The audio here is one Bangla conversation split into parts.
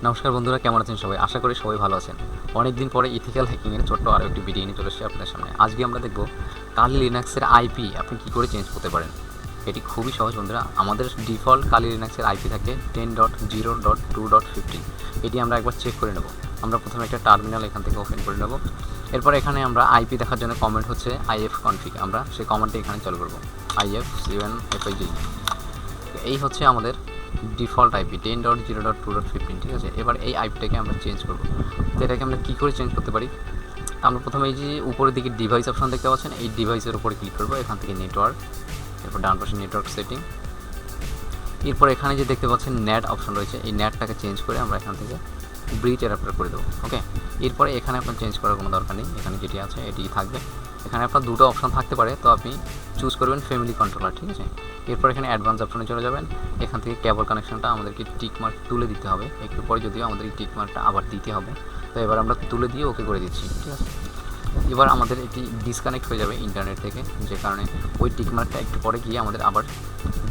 নমস্কার বন্ধুরা, কেমন আছেন সবাই? আশা করি সবাই ভালো আছেন। অনেক দিন পরে ইথিক্যাল হ্যাকিংয়ের ছোট্ট আরও একটি ভিডিও নিয়ে চলে এসেছি আপনাদের সামনে। আজকে আমরা দেখব কালি লিনাক্সের আইপি আপনি কী করে চেঞ্জ করতে পারেন। এটি খুবই সহজ বন্ধুরা। আমাদের ডিফল্ট কালি লিনাক্সের আইপি থাকে 10.0.2.15। এটি আমরা একবার চেক করে নেব। আমরা প্রথমে একটা টার্মিনাল এখান থেকে ওপেন করে নেব। এরপর এখানে আমরা আইপি দেখার জন্য কমেন্ট হচ্ছে IF config, আমরা সেই কমেন্টটি এখানে চালু করব IF 7FIG। এই হচ্ছে আমাদের ডিফল্ট আইপি 10.0.2.15, ঠিক আছে। এবার এই আইপিটাকে আমরা চেঞ্জ করব। তো এটাকে আমরা কী করে চেঞ্জ করতে পারি? আমরা প্রথমে এই যে উপরের দিকে ডিভাইস অপশন দেখতে পাচ্ছেন, এই ডিভাইসের উপরে ক্লিক করব। এখান থেকে নেটওয়ার্ক, এরপর ডান পাশে নেটওয়ার্ক সেটিং। এরপর এখানে যে দেখতে পাচ্ছেন নেট অপশন রয়েছে, এই নেটটাকে চেঞ্জ করে আমরা এখান থেকে ব্রিজ অ্যাডাপ্টার করে দেবো। ওকে, এরপরে এখানে আপনার চেঞ্জ করার কোনো দরকার নেই, এখানে যেটি আছে এটি থাকবে। এখানে আপনার দুটো অপশন থাকতে পারে, তো আপনি চুজ করবেন ফ্যামিলি কন্ট্রোলার, ঠিক আছে। এরপর এখানে অ্যাডভান্স অপশনে চলে যাবেন। এখান থেকে কেবল কানেকশনটা আমাদেরকে টিক মার্ক তুলে দিতে হবে। একটু পরে যদিও আমাদের এই টিক মার্কটা আবার দিতে হবে, তো এবার আমরা তুলে দিয়ে ওকে করে দিচ্ছি, ঠিক আছে। এবার আমাদের এটি ডিসকানেক্ট হয়ে যাবে ইন্টারনেট থেকে, যে কারণে ওই টিক মার্কটা একটু পরে গিয়ে আমাদের আবার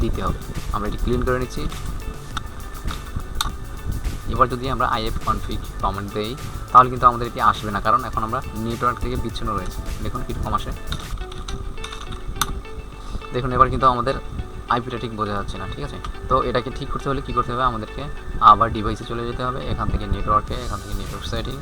দিতে হবে। আমরা এটি ক্লিন করে নিচ্ছি। এবার যদি আমরা IF config কমেন্ট দেই তাহলে কিন্তু আমাদের এটি আসবে না, কারণ এখন আমরা নেটওয়ার্ক থেকে বিচ্ছিন্ন রয়েছে। দেখুন কীরকম আসে, দেখুন এবার কিন্তু আমাদের আইপিটা ঠিক বোঝা যাচ্ছে না, ঠিক আছে। তো এটাকে ঠিক করতে হলে কী করতে হবে? আমাদেরকে আবার ডিভাইসে চলে যেতে হবে, এখান থেকে নেটওয়ার্কে, এখান থেকে নেটওয়ার্ক সেটিং,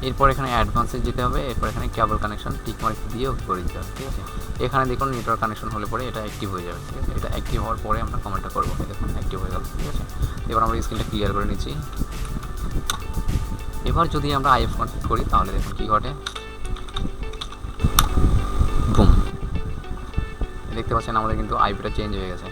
এরপর এখানে অ্যাডভান্সে যেতে হবে, এরপর এখানে কেবল কানেকশন টিক মার্ক দিয়ে ওকে করে দিতে হবে, ঠিক আছে। এখানে দেখুন নেটওয়ার্ক কানেকশন হলে পরে এটা অ্যাক্টিভ হয়ে যাবে, ঠিক আছে। এটা অ্যাক্টিভ হওয়ার পরে আমরা কমেন্টটা করবো, দেখুন অ্যাক্টিভ হয়ে গেল, ঠিক আছে। এবার আমরা স্ক্রিনটা ক্লিয়ার করে নিচ্ছি। এবার যদি আমরা IF config করি তাহলে দেখুন কী ঘটে। বুম, দেখতে পাচ্ছেন আমাদের কিন্তু আইপিটা চেঞ্জ হয়ে গেছে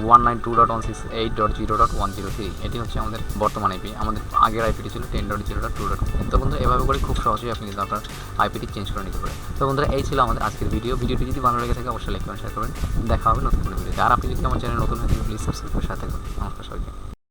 192.168.0.103। এটি হচ্ছে আমাদের বর্তমান আইপি। আমাদের আগের আইপিটি ছিল 10.0.2.15। তো বন্ধুরা এভাবে করে খুব সহজেই আপনি কিন্তু আপনার আইপিটি চেঞ্জ করে নিতে পারেন। তো বন্ধুরা এই ছিল আমাদের আজকের ভিডিওটি যদি ভালো লেগে থাকে অবশ্যই লাইক কমেন্ট শেয়ার করবেন। দেখা হবে নতুন কোনো ভিডিওতে। আর আপনি যদি আমার চ্যানেল নতুন হয়ে থাকেন প্লিজ সাবস্ক্রাইব করে সাথে থাকুন। নমস্কার সবাইকে।